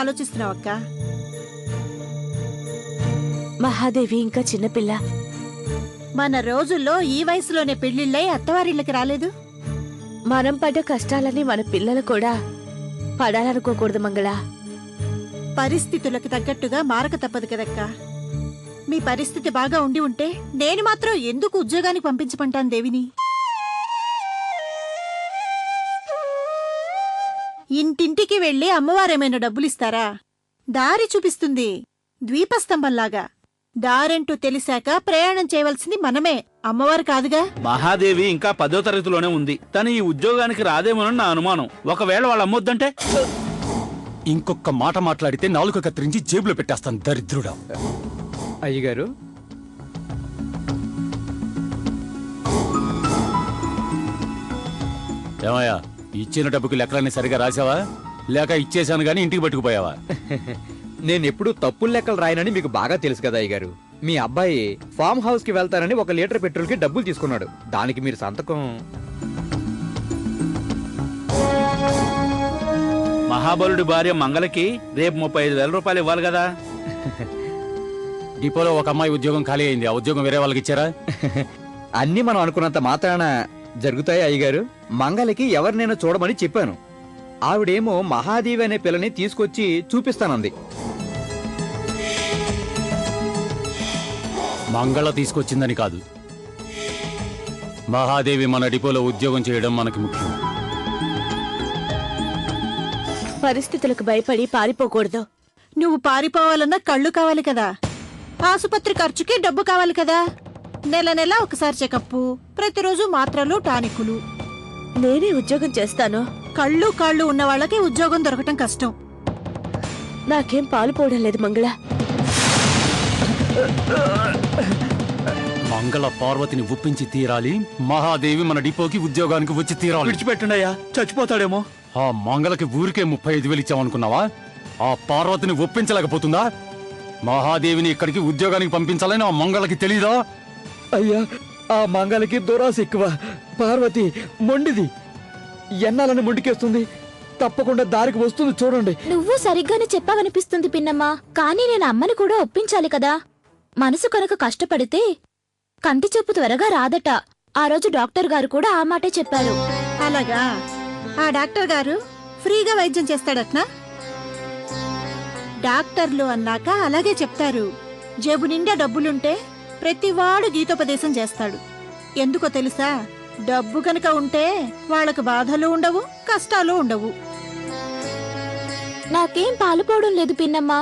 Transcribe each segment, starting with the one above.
ఆలోచిస్తున్నావు అక్క? మహాదేవి ఇంకా చిన్నపిల్ల. మన రోజుల్లో ఈ వయసులోనే పెళ్లిళ్ళై అత్తవారిళ్ళకి రాలేదు. మనం పడ్డ కష్టాలని మన పిల్లలు కూడా పడాలనుకోకూడదు మంగళ. పరిస్థితులకు తగ్గట్టుగా మారక తప్పదు కదక్క. మీ పరిస్థితి బాగా ఉండి ఉంటే నేను మాత్రం ఎందుకు ఉద్యోగానికి పంపించమంటాను దేవిని? ఇంటింటికి వెళ్లి అమ్మవారేమైనా డబ్బులిస్తారా? దారి చూపిస్తుంది ద్వీపస్తంభంలాగా. దారంటూ తెలిసాక ప్రయాణం చేయవలసింది మనమే, అమ్మవారు కాదుగా. మహాదేవి ఇంకా 10వ తరగతిలోనే ఉంది. తను ఈ ఉద్యోగానికి రాదేమోనని నా అనుమానం. ఒకవేళ వాళ్ళు అమ్మొద్దంటే? ఇంకొక మాట మాట్లాడితే నాలుక కత్తిరించి జేబులో పెట్టేస్తాను దరిద్రుడా. అయ్యగారు, ఏమయ్యా, ఇచ్చిన డబ్బుకి లెక్కలన్నీ సరిగా రాసావా, లేక ఇచ్చేశాను గానీ ఇంటికి పట్టుకుపోయావా? నేనెప్పుడు తప్పులు లెక్కలు రాయనని మీకు బాగా తెలుసు కదా అయ్యగారు. మీ అబ్బాయి ఫామ్ హౌస్ కి వెళ్తానని 1 లీటర్ పెట్రోల్ కి డబ్బులు తీసుకున్నాడు. దానికి మీరు సంతకం. మహాబలుడి భార్య మంగళకి రేపు 35,000 రూపాయలు ఇవ్వాలి కదా. డిపోలో ఒక అమ్మాయి ఉద్యోగం ఖాళీ అయింది. ఆ ఉద్యోగం వేరే వాళ్ళకి ఇచ్చారా? అన్ని మనం అనుకున్నంత మాత్రాన జరుగుతాయి అయ్యగారు. మంగళకి ఎవరినైనా చూడమని చెప్పాను. ఆవిడేమో మహాదేవి అనే పిల్లని తీసుకొచ్చి చూపిస్తానంది. మంగళ తీసుకొచ్చిందని కాదు, మహాదేవి మన డిపోలో ఉద్యోగం చేయడం మనకి ముఖ్యం. పరిస్థితులకు భయపడి పారిపోకూడదు. నువ్వు పారిపోవాలన్నా కళ్ళు కావాలి కదా, ఆసుపత్రి ఖర్చుకి డబ్బు కావాలి కదా. నెల నెల ఒకసారి చెకప్పు, ప్రతిరోజు మాత్రలు టానికులు. నేనే ఉద్యోగం చేస్తాను. కళ్ళు కాళ్ళు ఉన్న వాళ్ళకి ఉద్యోగం దొరకటం కష్టం. నాకేం పాలు పోవడం లేదు మంగళ. మంగళ పార్వతిని ఒప్పించి తీరాలి. మహాదేవి మన డిపోకి ఉద్యోగానికి వచ్చి తీరాలి. విడిచిపెట్టండి అయ్యా, చచ్చిపోతాడేమో. ఆ మంగళకి ఊరికే 35,000 ఇచ్చామనుకున్నావా? ఆ పార్వతిని ఒప్పించలేకపోతుందా? మహాదేవిని ఇక్కడికి ఉద్యోగానికి పంపించాలని ఆ మంగళకి తెలీదా? అయ్యా, ఆ మంగళకి దురాశ ఎక్కువ. పార్వతి మొండిది, ఎన్నాలని మొండికేస్తుంది. తప్పకుండా దారికి వస్తుంది, చూడండి. నువ్వు సరిగ్గానే చెప్పావనిపిస్తుంది పిన్నమ్మా. కానీ నేను అమ్మని కూడా ఒప్పించాలి కదా. మనసు కనుక కష్టపడితే కంటి చూపు త్వరగా రాదట. ఆ రోజు డాక్టర్ గారు కూడా ఆ మాటే చెప్పారు. అలాగా? ఆ డాక్టర్ గారు ఫ్రీగా వైద్యం చేస్తాడట్నా? డాక్టర్లు అన్నాక అలాగే చెప్తారు. జేబు నిండా డబ్బులుంటే ప్రతివాడు గీతోపదేశం చేస్తాడు. ఎందుకో తెలుసా? డబ్బు కనుక ఉంటే వాళ్లకు బాధలు ఉండవు, కష్టాలు ఉండవు. నాకేం పాలుపోవడం లేదు పిన్నమ్మా.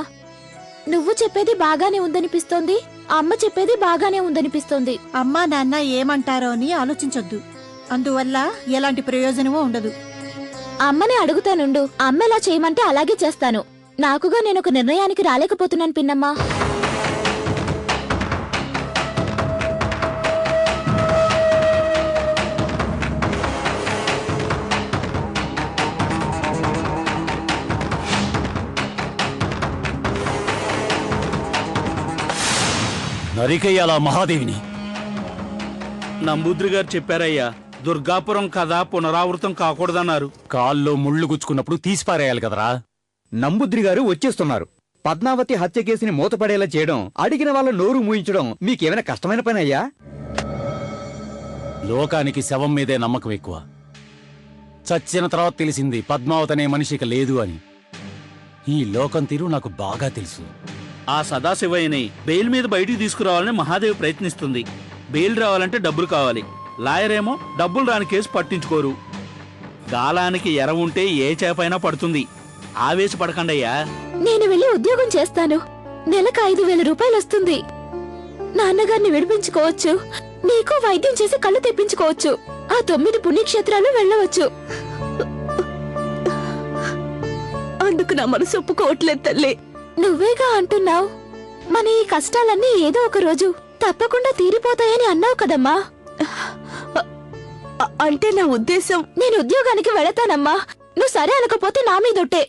నువ్వు చెప్పేది బాగానే ఉందనిపిస్తోంది, అమ్మ చెప్పేది బాగానే ఉందనిపిస్తోంది. అమ్మా నాన్న ఏమంటారో అని ఆలోచించొద్దు. అందువల్ల ఎలాంటి ప్రయోజనమూ ఉండదు. అమ్మని అడుగుతానుండు. అమ్మ ఎలా చేయమంటే అలాగే చేస్తాను. నాకుగా నేనొక నిర్ణయానికి రాలేకపోతున్నాను పిన్నమ్మా. నరికేయాలా మహాదేవిని? నంబూద్రి గారు చెప్పారయ్యా, దుర్గాపురం కథ పునరావృతం కాకూడదన్నారు. కాల్లో ముళ్ళు గుచ్చుకున్నప్పుడు తీసిపారేయాలి కదరా. నంబుద్రి గారు వచ్చేస్తున్నారు. పద్మావతి హత్య కేసుని మూతపడేలా చేయడం, అడిగిన వాళ్ళ నోరు మూయించడం మీకేమైనా కష్టమైన పని అయ్యా? లోకానికి శవం మీదే నమ్మకం ఎక్కువ. చచ్చిన తర్వాత తెలిసింది పద్మావతి అనే మనిషిక లేదు అని. ఈ లోకం తీరు నాకు బాగా తెలుసు. ఆ సదాశివయ్యని బెయిల్ మీద బయటికి తీసుకురావాలని మహాదేవి ప్రయత్నిస్తుంది. బెయిల్ రావాలంటే డబ్బులు కావాలి. లాయర్ ఏమో డబ్బులు రాని కేసు పట్టించుకోరు. గాలానికి ఎర ఉంటే ఏ చేపైనా పడుతుంది. ఆవేశపడకండయ్యా. నేను వెళ్ళి ఉద్యోగం చేస్తాను. నెలకు 5,000 రూపాయలు వస్తుంది. నాన్నగారిని విడిపించుకోవచ్చు, నీకు వైద్యం చేసి కళ్ళు తెప్పించుకోవచ్చు. ఆ 9 పుణ్యక్షేత్రాలు వెళ్ళవచ్చు. అందుకు నా మనసు ఒప్పుకోవట్లేదు తల్లి. నువ్వేగా అంటున్నావు. మన ఈ కష్టాలన్నీ ఏదో ఒక రోజు తప్పకుండా తీరిపోతాయని అన్నావు కదమ్మా. అంటే నా ఉద్దేశం, నేను ఉద్యోగానికి వెళతానమ్మా. నువ్వు సరే అనకపోతే నా మీదొట్టే.